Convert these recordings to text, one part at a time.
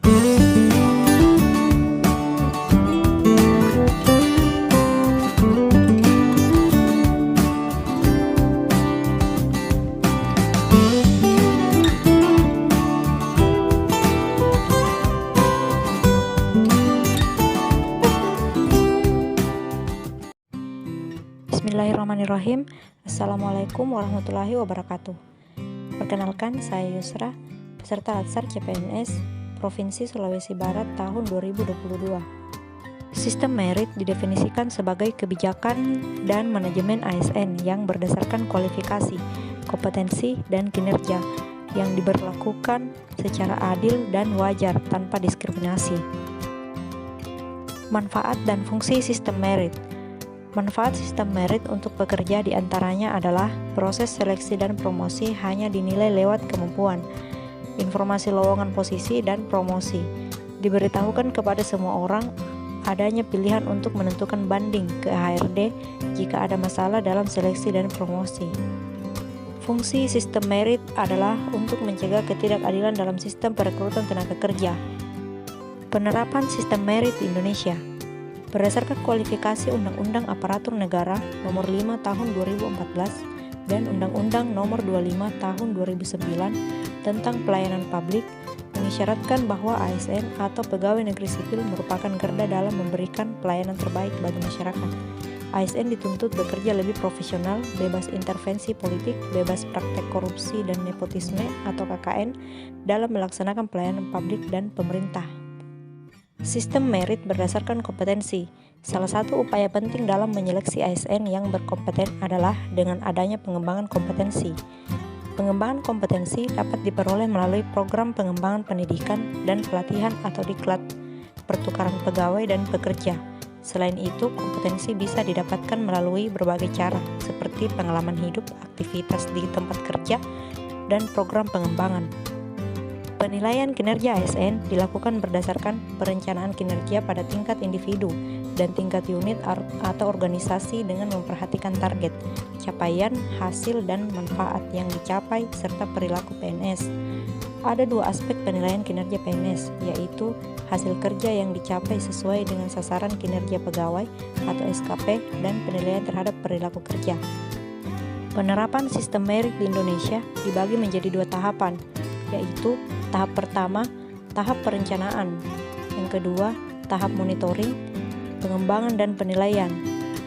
Bismillahirrahmanirrahim. Assalamualaikum warahmatullahi wabarakatuh. Perkenalkan, saya Yusra, peserta Latsar CPNS Provinsi Sulawesi Barat tahun 2022. Sistem merit didefinisikan sebagai kebijakan dan manajemen ASN yang berdasarkan kualifikasi, kompetensi, dan kinerja yang diberlakukan secara adil dan wajar tanpa diskriminasi. Manfaat dan fungsi sistem merit. Manfaat sistem merit untuk pekerja diantaranya adalah proses seleksi dan promosi hanya dinilai lewat kemampuan, informasi lowongan posisi dan promosi. Diberitahukan kepada semua orang adanya pilihan untuk menentukan banding ke HRD jika ada masalah dalam seleksi dan promosi. Fungsi sistem merit adalah untuk mencegah ketidakadilan dalam sistem perekrutan tenaga kerja. Penerapan sistem merit di Indonesia. Berdasarkan kualifikasi Undang-Undang Aparatur Negara Nomor 5 Tahun 2014 dan Undang-Undang Nomor 25 Tahun 2009 tentang pelayanan publik, mengisyaratkan bahwa ASN atau pegawai negeri sipil merupakan garda dalam memberikan pelayanan terbaik bagi masyarakat. ASN dituntut bekerja lebih profesional, bebas intervensi politik, bebas praktek korupsi dan nepotisme atau KKN dalam melaksanakan pelayanan publik dan pemerintah. Sistem merit berdasarkan kompetensi. Salah satu upaya penting dalam menyeleksi ASN yang berkompeten adalah dengan adanya pengembangan kompetensi. Pengembangan kompetensi dapat diperoleh melalui program pengembangan pendidikan dan pelatihan atau diklat, pertukaran pegawai dan pekerja. Selain itu, kompetensi bisa didapatkan melalui berbagai cara, seperti pengalaman hidup, aktivitas di tempat kerja, dan program pengembangan. Penilaian kinerja ASN dilakukan berdasarkan perencanaan kinerja pada tingkat individu dan tingkat unit atau organisasi dengan memperhatikan target, capaian, hasil, dan manfaat yang dicapai serta perilaku PNS. Ada dua aspek penilaian kinerja PNS, yaitu hasil kerja yang dicapai sesuai dengan sasaran kinerja pegawai atau SKP dan penilaian terhadap perilaku kerja. Penerapan sistem merit di Indonesia dibagi menjadi dua tahapan, yaitu tahap pertama, tahap perencanaan. Yang kedua, tahap monitoring, pengembangan dan penilaian.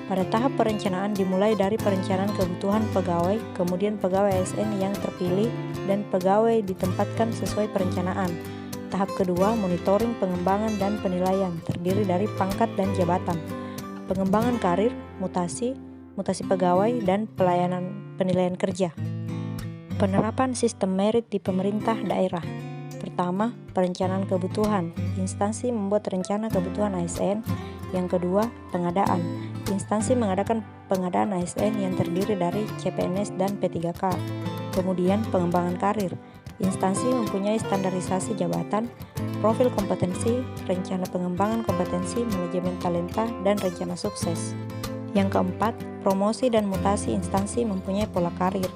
Pada tahap perencanaan dimulai dari perencanaan kebutuhan pegawai, kemudian pegawai ASN yang terpilih dan pegawai ditempatkan sesuai perencanaan. Tahap kedua, monitoring, pengembangan dan penilaian, terdiri dari pangkat dan jabatan, pengembangan karir, mutasi pegawai dan penilaian kerja. Penerapan sistem merit di pemerintah daerah. Pertama, perencanaan kebutuhan. Instansi membuat rencana kebutuhan ASN. Yang kedua, pengadaan. Instansi mengadakan pengadaan ASN yang terdiri dari CPNS dan P3K. Kemudian, pengembangan karir. Instansi mempunyai standarisasi jabatan, profil kompetensi, rencana pengembangan kompetensi, manajemen talenta, dan rencana sukses. Yang keempat, promosi dan mutasi. Instansi mempunyai pola karir.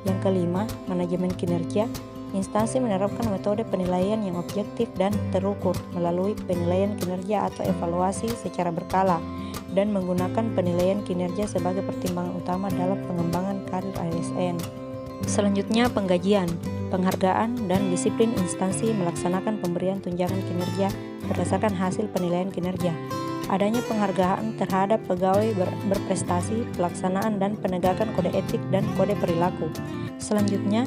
Yang kelima, manajemen kinerja. Instansi menerapkan metode penilaian yang objektif dan terukur melalui penilaian kinerja atau evaluasi secara berkala dan menggunakan penilaian kinerja sebagai pertimbangan utama dalam pengembangan karir ASN. Selanjutnya, penggajian, penghargaan, dan disiplin. Instansi melaksanakan pemberian tunjangan kinerja berdasarkan hasil penilaian kinerja. Adanya penghargaan terhadap pegawai berprestasi, pelaksanaan dan penegakan kode etik dan kode perilaku. Selanjutnya,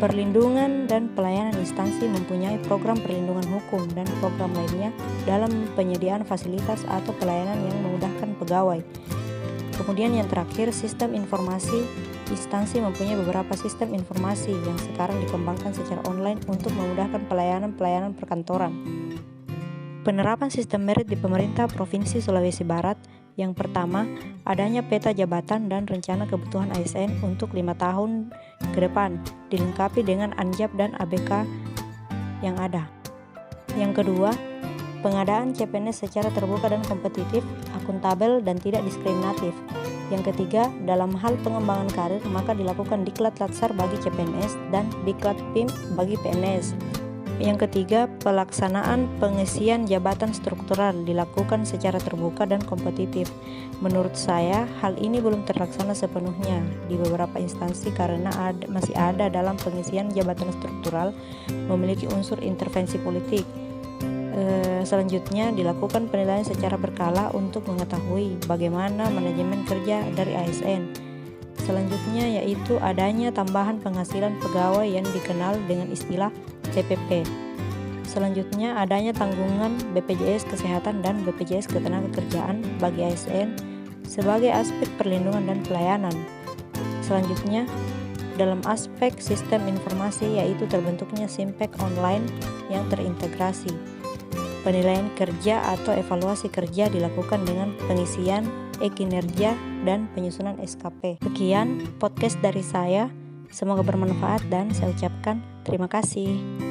perlindungan dan pelayanan. Instansi mempunyai program perlindungan hukum dan program lainnya dalam penyediaan fasilitas atau pelayanan yang memudahkan pegawai. Kemudian yang terakhir, sistem informasi. Instansi mempunyai beberapa sistem informasi yang sekarang dikembangkan secara online untuk memudahkan pelayanan perkantoran. Penerapan sistem merit di pemerintah Provinsi Sulawesi Barat. Yang pertama, adanya peta jabatan dan rencana kebutuhan ASN untuk 5 tahun ke depan, dilengkapi dengan ANJAP dan ABK yang ada. Yang kedua, pengadaan CPNS secara terbuka dan kompetitif, akuntabel dan tidak diskriminatif. Yang ketiga, dalam hal pengembangan karir, maka dilakukan diklat latsar bagi CPNS dan diklat PIM bagi PNS. Yang ketiga, pelaksanaan pengisian jabatan struktural dilakukan secara terbuka dan kompetitif. Menurut saya, hal ini belum terlaksana sepenuhnya di beberapa instansi karena masih ada dalam pengisian jabatan struktural memiliki unsur intervensi politik. Selanjutnya, dilakukan penilaian secara berkala untuk mengetahui bagaimana manajemen kerja dari ASN. Selanjutnya yaitu adanya tambahan penghasilan pegawai yang dikenal dengan istilah TPP. Selanjutnya adanya tanggungan BPJS Kesehatan dan BPJS Ketenagakerjaan bagi ASN sebagai aspek perlindungan dan pelayanan. Selanjutnya, dalam aspek sistem informasi yaitu terbentuknya Simpek online yang terintegrasi. Penilaian kerja atau evaluasi kerja dilakukan dengan pengisian e-kinerja dan penyusunan SKP. Sekian podcast dari saya. Semoga bermanfaat dan saya ucapkan terima kasih.